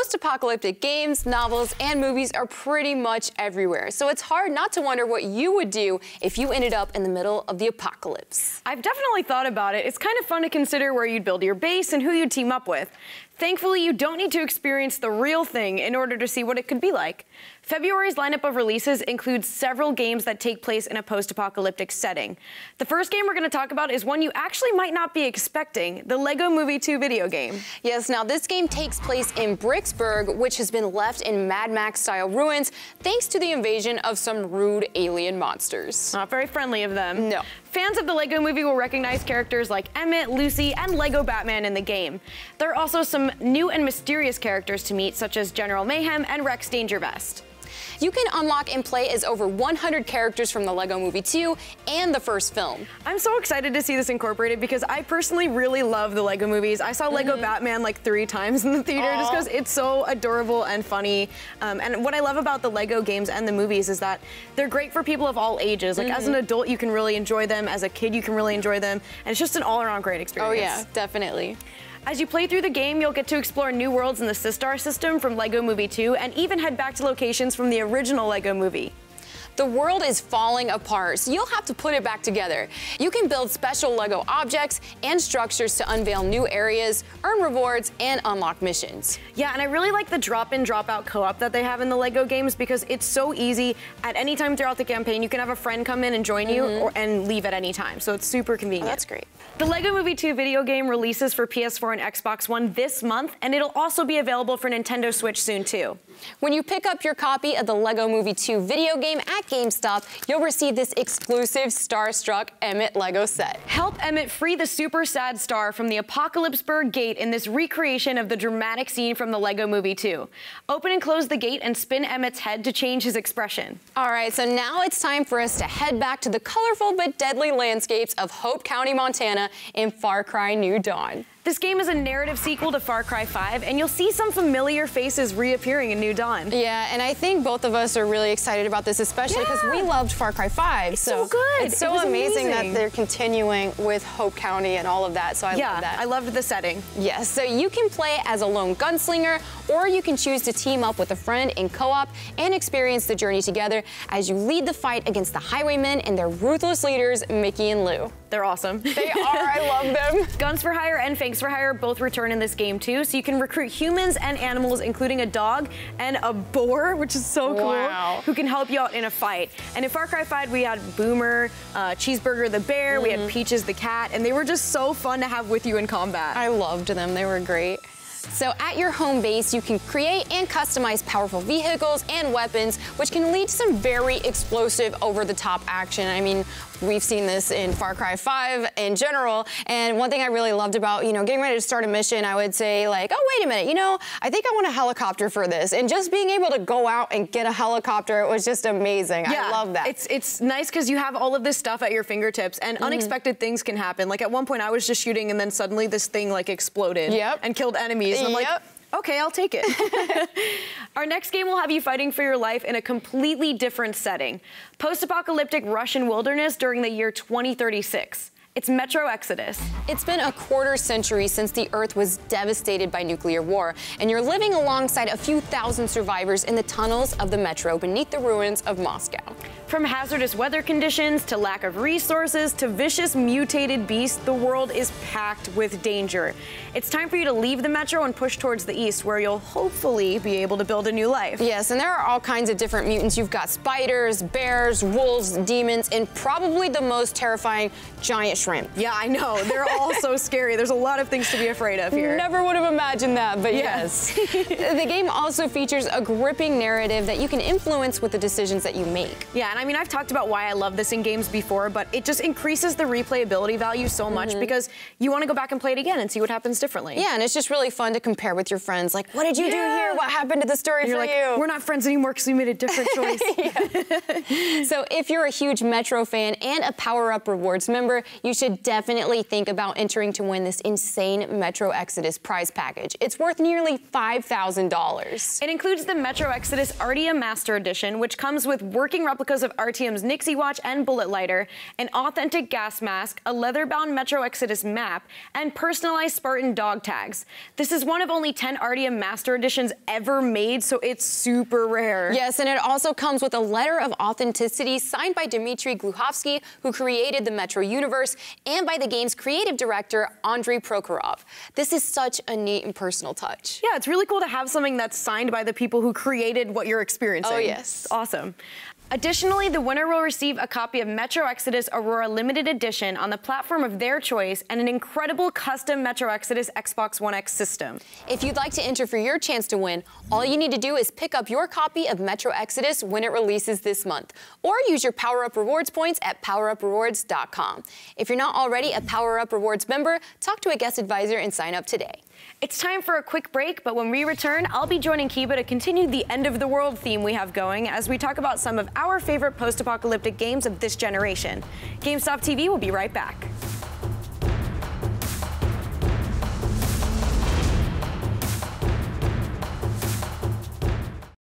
Post-apocalyptic games, novels, and movies are pretty much everywhere, so it's hard not to wonder what you would do if you ended up in the middle of the apocalypse. I've definitely thought about it. It's kind of fun to consider where you'd build your base and who you'd team up with. Thankfully, you don't need to experience the real thing in order to see what it could be like. February's lineup of releases includes several games that take place in a post-apocalyptic setting. The first game we're going to talk about is one you actually might not be expecting, the LEGO Movie 2 video game. Yes, now this game takes place in Bricksburg, which has been left in Mad Max-style ruins thanks to the invasion of some rude alien monsters. Not very friendly of them. No. Fans of the LEGO Movie will recognize characters like Emmett, Lucy, and LEGO Batman in the game. There are also some new and mysterious characters to meet, such as General Mayhem and Rex Dangervest. You can unlock and play as over 100 characters from the LEGO Movie 2 and the first film. I'm so excited to see this incorporated because I personally really love the LEGO movies. I saw LEGO Batman like 3 times in the theater just because it's so adorable and funny. And what I love about the LEGO games and the movies is that they're great for people of all ages. Like as an adult, you can really enjoy them. As a kid, you can really enjoy them. And it's just an all-around great experience. Oh yeah, definitely. As you play through the game, you'll get to explore new worlds in the Sistar system from LEGO Movie 2 and even head back to locations from the original LEGO Movie. The world is falling apart, so you'll have to put it back together. You can build special LEGO objects and structures to unveil new areas, earn rewards, and unlock missions. Yeah, and I really like the drop-in, drop-out co-op that they have in the LEGO games because it's so easy. At any time throughout the campaign, you can have a friend come in and join you and leave at any time, so it's super convenient. Oh, that's great. The LEGO Movie 2 video game releases for PS4 and Xbox One this month, and it'll also be available for Nintendo Switch soon, too. When you pick up your copy of the LEGO Movie 2 video game at GameStop, you'll receive this exclusive Starstruck Emmett LEGO set. Help Emmett free the super sad star from the Apocalypseburg gate in this recreation of the dramatic scene from the LEGO Movie 2. Open and close the gate and spin Emmett's head to change his expression. All right, so now it's time for us to head back to the colorful but deadly landscapes of Hope County, Montana in Far Cry New Dawn. This game is a narrative sequel to Far Cry 5, and you'll see some familiar faces reappearing in New Dawn. Yeah, and I think both of us are really excited about this, especially because we loved Far Cry 5. It's so good. It's so amazing that they're continuing with Hope County and all of that, so I love that. I loved the setting. Yes, so you can play as a lone gunslinger, or you can choose to team up with a friend in co-op and experience the journey together as you lead the fight against the highwaymen and their ruthless leaders, Mickey and Lou. They're awesome. They are, I love them. Guns for Hire and Fangs for Hire both return in this game too, so you can recruit humans and animals, including a dog and a boar, which is so cool, who can help you out in a fight. And in Far Cry 5, we had Boomer, Cheeseburger the bear, we had Peaches the cat, and they were just so fun to have with you in combat. I loved them, they were great. So at your home base, you can create and customize powerful vehicles and weapons, which can lead to some very explosive, over-the-top action. I mean, we've seen this in Far Cry 5 in general, and one thing I really loved about, getting ready to start a mission, I would say like, oh, wait a minute, I think I want a helicopter for this. And just being able to go out and get a helicopter, it was just amazing. Yeah, I love that. It's nice because you have all of this stuff at your fingertips, and unexpected things can happen. Like at one point I was just shooting and then suddenly this thing like exploded and killed enemies. And I'm like, okay, I'll take it. Our next game will have you fighting for your life in a completely different setting. Post-apocalyptic Russian wilderness during the year 2036. It's Metro Exodus. It's been a quarter century since the Earth was devastated by nuclear war, and you're living alongside a few thousand survivors in the tunnels of the metro beneath the ruins of Moscow. From hazardous weather conditions to lack of resources to vicious mutated beasts, the world is packed with danger. It's time for you to leave the metro and push towards the east, where you'll hopefully be able to build a new life. Yes, and there are all kinds of different mutants. You've got spiders, bears, wolves, demons, and probably the most terrifying, giant shrimp. Yeah, I know. They're all so scary. There's a lot of things to be afraid of here. Never would have imagined that, but yes. The game also features a gripping narrative that you can influence with the decisions that you make. Yeah, and I mean, I've talked about why I love this in games before, but it just increases the replayability value so much because you want to go back and play it again and see what happens differently. Yeah, and it's just really fun to compare with your friends. Like, what did you do here? What happened to the story for you? We're not friends anymore because we made a different choice. So if you're a huge Metro fan and a Power Up Rewards member, you should definitely think about entering to win this insane Metro Exodus prize package. It's worth nearly $5,000. It includes the Metro Exodus Ardia Master Edition, which comes with working replicas of of RTM's Nixie watch and bullet lighter, an authentic gas mask, a leather-bound Metro Exodus map, and personalized Spartan dog tags. This is one of only 10 RTM Master Editions ever made, so it's super rare. Yes, and it also comes with a letter of authenticity signed by Dmitry Gluhovsky, who created the Metro universe, and by the game's creative director, Andrei Prokhorov. This is such a neat and personal touch. Yeah, it's really cool to have something that's signed by the people who created what you're experiencing. Oh, yes. It's awesome. Additionally, the winner will receive a copy of Metro Exodus Aurora Limited Edition on the platform of their choice and an incredible custom Metro Exodus Xbox One X system. If you'd like to enter for your chance to win, all you need to do is pick up your copy of Metro Exodus when it releases this month, or use your PowerUp Rewards points at poweruprewards.com. If you're not already a PowerUp Rewards member, talk to a guest advisor and sign up today. It's time for a quick break, but when we return, I'll be joining Kiba to continue the end of the world theme we have going as we talk about some of our favorite post-apocalyptic games of this generation. GameStop TV will be right back.